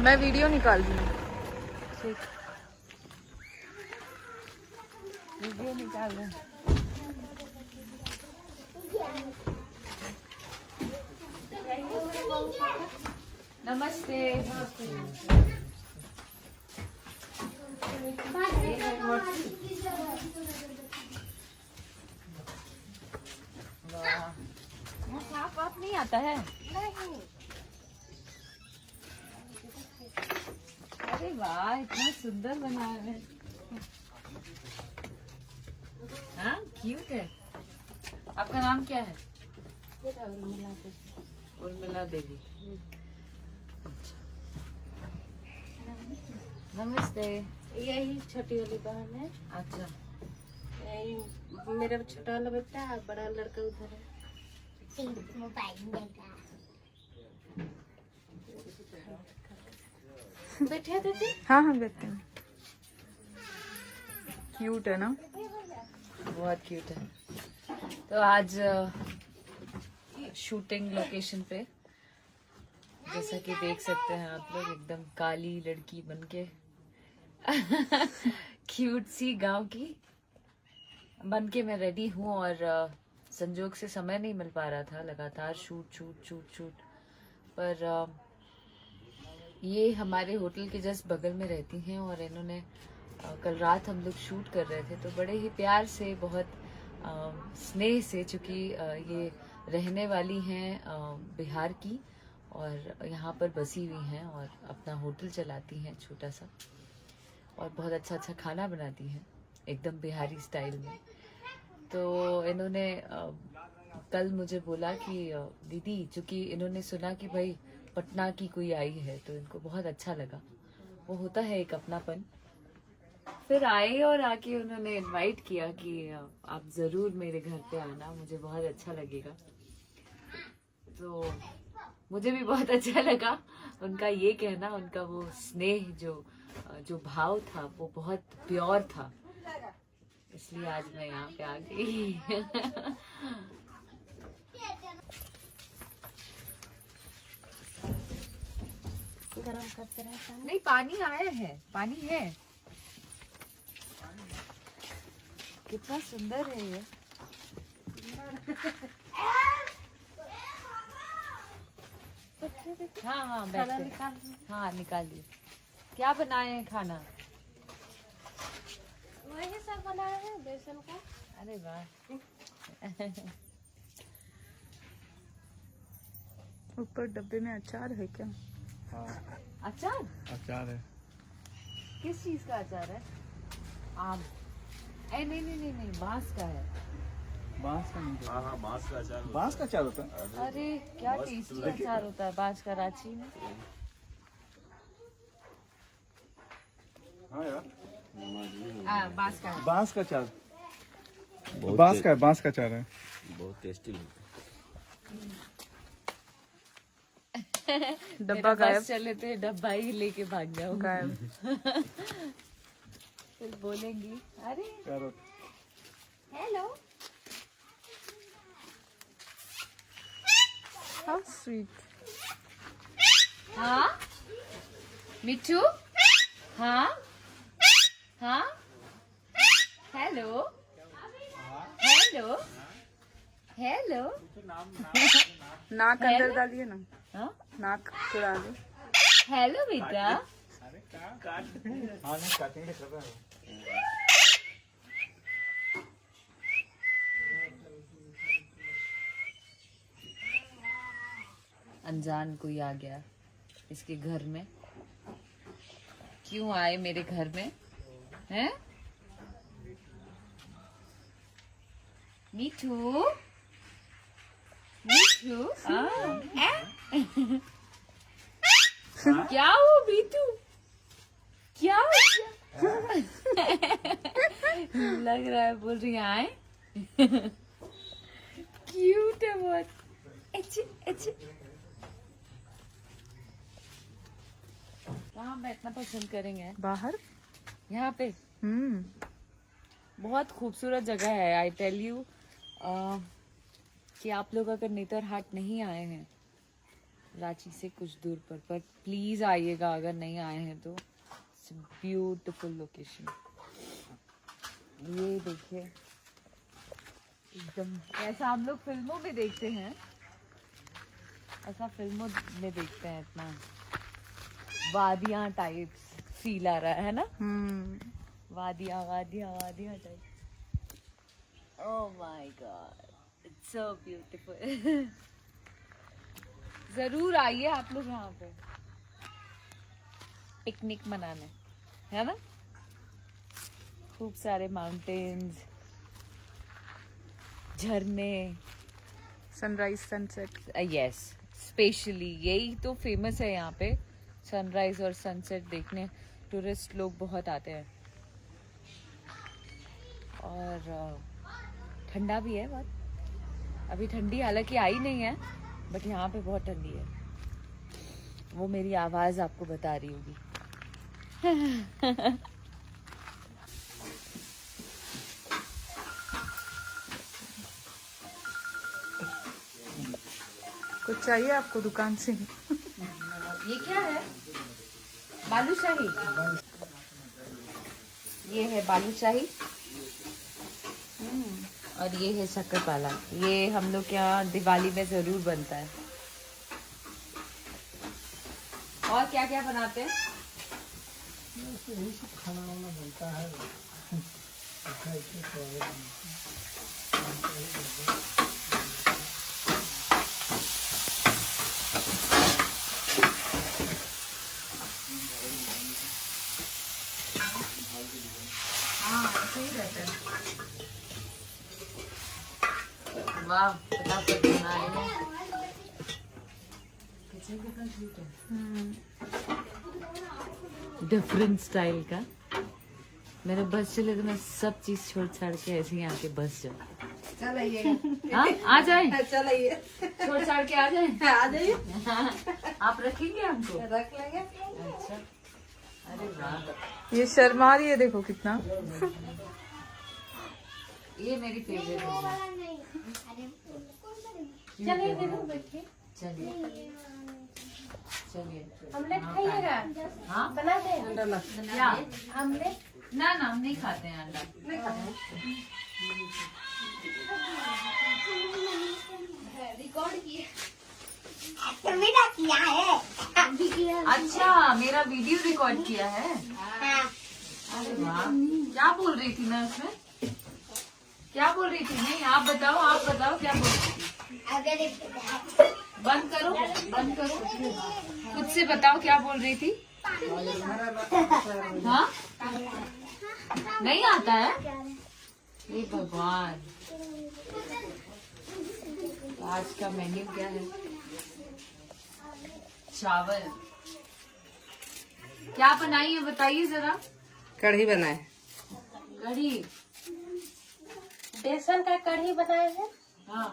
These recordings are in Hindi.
मैं वीडियो निकाल रही हूँ। ठीक, वीडियो निकाल रहे हैं। नमस्ते। यहाँ साफ वाफ नहीं आता है? अरे वाह, इतना सुंदर बनाया है। हाँ, क्यूट है। आपका नाम क्या है? उर्मिला देवी। नमस्ते। यही छोटी वाली बहन है। अच्छा, यही मेरा छोटा वाला बेटा है, बड़ा लड़का उधर है। बैठे थे थे? हाँ हाँ बैठते हैं। क्यूट है ना? बहुत क्यूट है। तो आज शूटिंग लोकेशन पे, जैसा कि देख सकते हैं आप लोग, एकदम काली लड़की बनके क्यूट सी गांव की बनके मैं रेडी हूँ। और संजोग से समय नहीं मिल पा रहा था, लगातार शूट शूट शूट शूट। पर ये हमारे होटल के जस्ट बगल में रहती हैं और इन्होंने कल रात हम लोग शूट कर रहे थे तो बड़े ही प्यार से, बहुत स्नेह से, चूँकि ये रहने वाली हैं बिहार की और यहाँ पर बसी हुई हैं और अपना होटल चलाती हैं छोटा सा, और बहुत अच्छा अच्छा खाना बनाती हैं एकदम बिहारी स्टाइल में। तो इन्होंने कल मुझे बोला कि दीदी, चूँकि इन्होंने सुना कि भाई पटना की कोई आई है तो इनको बहुत अच्छा लगा। वो होता है एक अपनापन। फिर आए और आके उन्होंने इनवाइट किया कि आप जरूर मेरे घर पे आना, मुझे बहुत अच्छा लगेगा। तो मुझे भी बहुत अच्छा लगा उनका ये कहना, उनका वो स्नेह, जो भाव था वो बहुत प्योर था। इसलिए आज मैं यहाँ पे आ गई। गरम करते रहता है। नहीं, पानी आया है, पानी है। कितना सुंदर है ये। हाँ हाँ, खाना बैठते। निकाल। हाँ, निकालिए। क्या बनाए हैं खाना? वही सब बनाया है, बेसन का। अरे वाह। ऊपर डब्बे में अचार है क्या? अचार? अचार है। किस चीज का अचार है? आम? नहीं नहीं नहीं नहीं नहीं, बांस का है। बांस का नहीं। हाँ हाँ, बांस का अचार होता बांस का अचार होता है। है। अरे क्या टेस्टी अचार होता है बांस का, रांची में। हाँ यार, बांस का है। बांस का अचार। बहुत बांस का अचार है। बहुत टेस्टी लगता डब्बा मेरा गायब। बस चले थे, डब्बा ही लेके भाग जाओ। गायब। फिर बोलेंगी अरे यार होता हेलो। How sweet. हाँ मिठू, हाँ हाँ, हेलो हेलो हेलो। नाक अंदर डालिए ना, हाँ, नाक तो डालिए। हेलो बेटा। हाँ, नहीं काटेंगे कर रहा है। अनजान कोई आ गया इसके घर में। क्यों आए मेरे घर में? हैं? मीठू मीठू, क्या हो मीठू, क्या हो गया? लग रहा है बोल रही आए। क्यूट है बहुत। अच्छे अच्छे। कहाँ बैठना पसंद करेंगे? बाहर। यहाँ पे बहुत खूबसूरत जगह है। आई टेल यू कि आप लोग अगर नेतरहाट नहीं आए हैं रांची से कुछ दूर पर प्लीज आइएगा अगर नहीं आए हैं तो। It's beautiful location. ये देखिए एकदम ऐसा हम लोग फिल्मों में देखते हैं, ऐसा फिल्मों में देखते हैं, इतना वादियां टाइप्स फील आ रहा है ना। वादियां वादियां वादियां type. Oh my God, it's so beautiful. जरूर आइए आप लोग यहाँ पे पिकनिक मनाने, है ना। खूब सारे माउंटेन्स, झरने, सनराइज सनसेट। यस, स्पेशली यही तो फेमस है यहाँ पे, सनराइज और सनसेट देखने टूरिस्ट लोग बहुत आते हैं। और ठंडा भी है बहुत। अभी ठंडी हालांकि आई नहीं है, बट यहाँ पे बहुत ठंडी है। वो मेरी आवाज आपको बता रही होगी। कुछ चाहिए आपको दुकान से? ये क्या है? बालूशाही। ये है बालूशाही और ये है शक्करपारा। ये हम लोग के यहाँ दिवाली में जरूर बनता है। और क्या क्या बनाते हैं? यही सब खाना वाना बनता है। वाह, फटाफट बना रहे हैं। किचन कितना क्यूट है, डिफरेंट स्टाइल का। मेरे बस चले तो मैं सब चीज छोड़ छाड़ के ऐसे ही आके बस जाऊँ। चल आइएगा। हाँ, आ जाए, चल आइए, छोड़ छाड़ के आ जाए। आ जाइए। आप रखेंगे हमको? रख लेंगे। अच्छा, अरे वाह, ये शर्मा रही है, देखो कितना। ये मेरी फेवरेट है। चलिए देखो, बैठिए। चलिए चलिए। ऑमलेट खाइएगा? हाँ, बना दें? क्या? ऑमलेट? ना ना, हम नहीं खाते हैं अंडा। नहीं खाते हैं। रिकॉर्ड किए। अच्छा, मेरा वीडियो रिकॉर्ड किया है। अरे वाह, क्या बोल रही थी मैं उसमें? क्या बोल रही थी? नहीं, आप बताओ क्या बोल रही थी? बंद करो, बंद करो, खुद से बताओ क्या बोल रही थी। हाँ, नहीं आता है? हे भगवान, आज का मेन्यू क्या है? चावल। क्या बनाई है बताइए जरा। कढ़ी बनाए। कढ़ी? बेसन का कढ़ी बनाए हैं। हाँ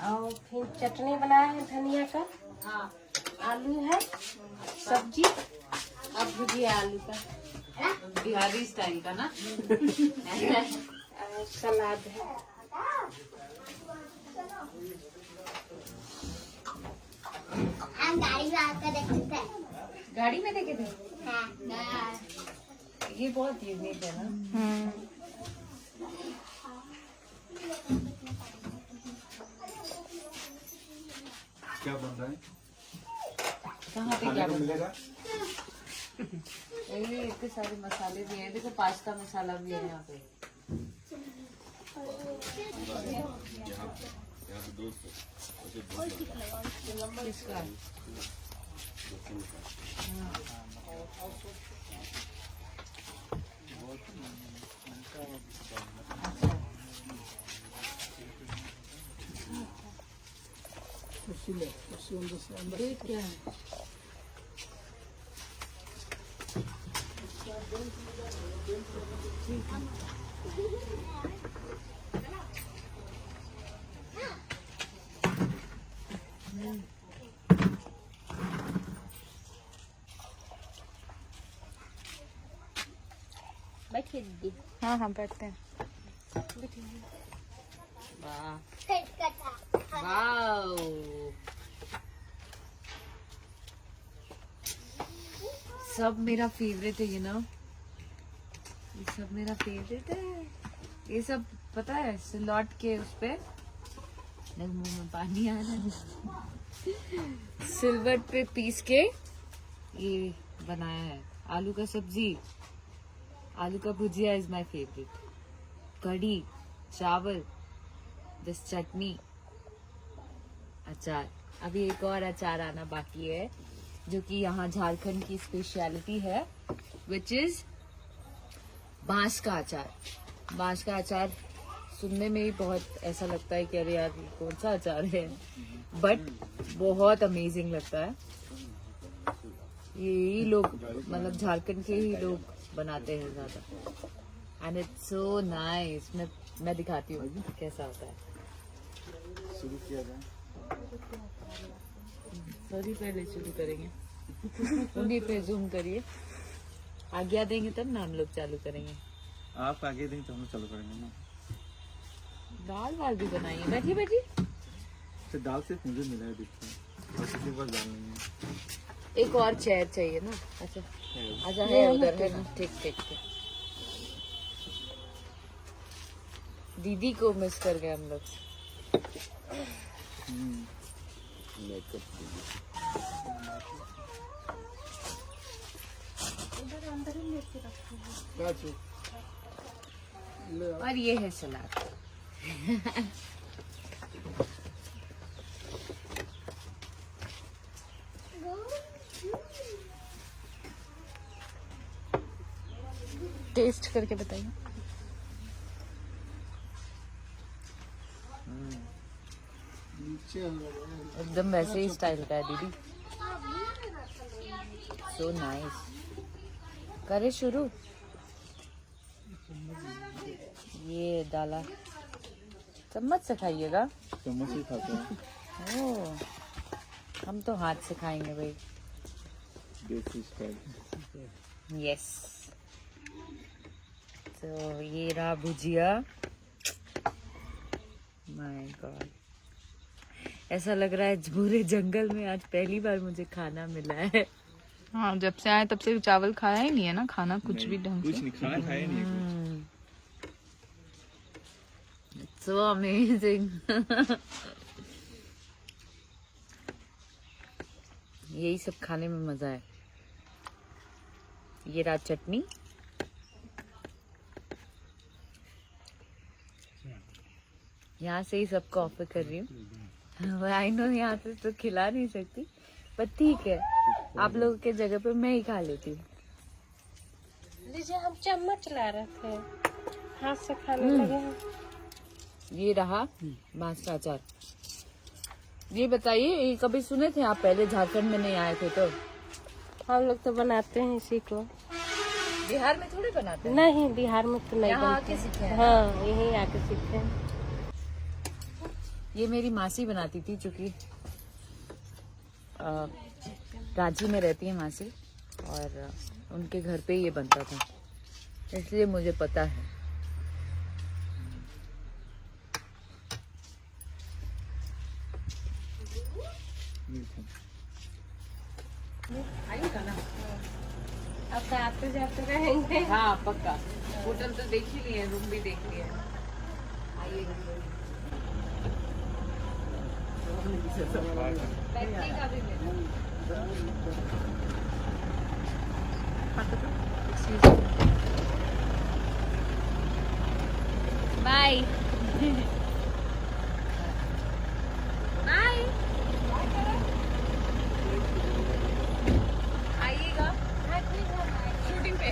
और फिर चटनी बनाया है धनिया का। हाँ। आलू है, सब्जी और भुजिया आलू का। बिहारी स्टाइल का ना। और सलाद है। हम गाड़ी में आकर देख सकते हैं। गाड़ी में देखे थे? हाँ। ये बहुत यूनिक है ना। क्या बन रहा है? कहाँ पे खाने क्या को बन रहा मिलेगा? है? ये इतने सारे मसाले भी हैं। देखो, पास्ता मसाला भी है यहाँ पे। किसका? डेट क्या है? बैठिए दीदी। हाँ हाँ, बैठते हैं। वाह कट कटा। वाओ, सब मेरा फेवरेट है, ये सब मेरा फेवरेट है। ये सब पता है सिलौट के उस पे मुंह में पानी आ रहा है। सिलवट पे पीस के ये बनाया है। आलू का सब्जी, आलू का भुजिया इज माय फेवरेट। कढ़ी, चावल, दिस चटनी, अचार। अभी एक और अचार आना बाकी है जो कि यहाँ झारखंड की स्पेशलिटी है, विच इज बांस का अचार। बांस का अचार सुनने में ही बहुत ऐसा लगता है कि अरे यार ये कौन सा अचार है, बट बहुत अमेजिंग लगता है। यही लोग मतलब झारखंड के ही लोग बनाते हैं ज्यादा, एंड इट्स सो नाइस। मैं दिखाती हूँ कैसा होता है। शुरू किया जाए। सॉरी, पहले शुरू करेंगे। उन्हीं पे जूम करिए, आज्ञा देंगे तब ना हम लोग चालू करेंगे। आप आगे देंगे तो हम लोग चालू करेंगे ना। दाल वाल भी बनाइए। बैठिए बैठिए। तो दाल सिर्फ मुझे मिला है देखते हैं, और किसी के पास दाल नहीं है। एक और चेयर चाहिए ना। अच्छा अच्छा, है उधर है ना। ठीक ठीक ठीक। दीदी को मिस कर गए हम लोग। और ये है सलाद। टेस्ट करके बताइए। एकदम वैसे ही स्टाइल का है दीदी। So nice. करे शुरू। ये डाला, चम्मच से खाइएगा। चम्मच से खाते हैं। ओह, हम तो हाथ से खाएंगे भाई। देसी स्टाइल। यस। तो ये रहा भुजिया। माय गॉड, ऐसा लग रहा है पूरे जंगल में आज पहली बार मुझे खाना मिला है। हाँ, जब से आए तब से चावल खाया ही नहीं है ना, खाना कुछ भी ढंग कुछ से। नहीं खाना, खाया नहीं है कुछ। So amazing. यही सब खाने में मजा है। ये रहा चटनी। यहाँ से ही सबको ऑफर कर रही हूँ। आई नो यहाँ से तो खिला नहीं सकती, पर ठीक है, आप लोगों के जगह पे मैं ही खा लेती हूँ। लीजिए, हम चम्मच ला रहे थे, हाथ से खाने लगे हैं। ये रहा बांस का अचार। ये बताइए, ये कभी सुने थे आप? पहले झारखंड में नहीं आए थे तो? हम लोग तो बनाते हैं इसी को। बिहार में थोड़े बनाते हैं। नहीं, बिहार में तो नहीं यहाँ बनते। आके सीखे हैं। हाँ, यहीं आके सीखे हैं। ये मेरी मासी बनाती थी, चूंकि रांची में रहती है मासी, और उनके घर पे ये बनता था, इसलिए मुझे पता है। आइएगा ना? अब तो आते जाते रहेंगे। हाँ पक्का। होटल तो देख ही लिए, रूम भी देख लिए। आइएगा। बैठने का भी मिला। Bye bye. आइएगा शूटिंग पे।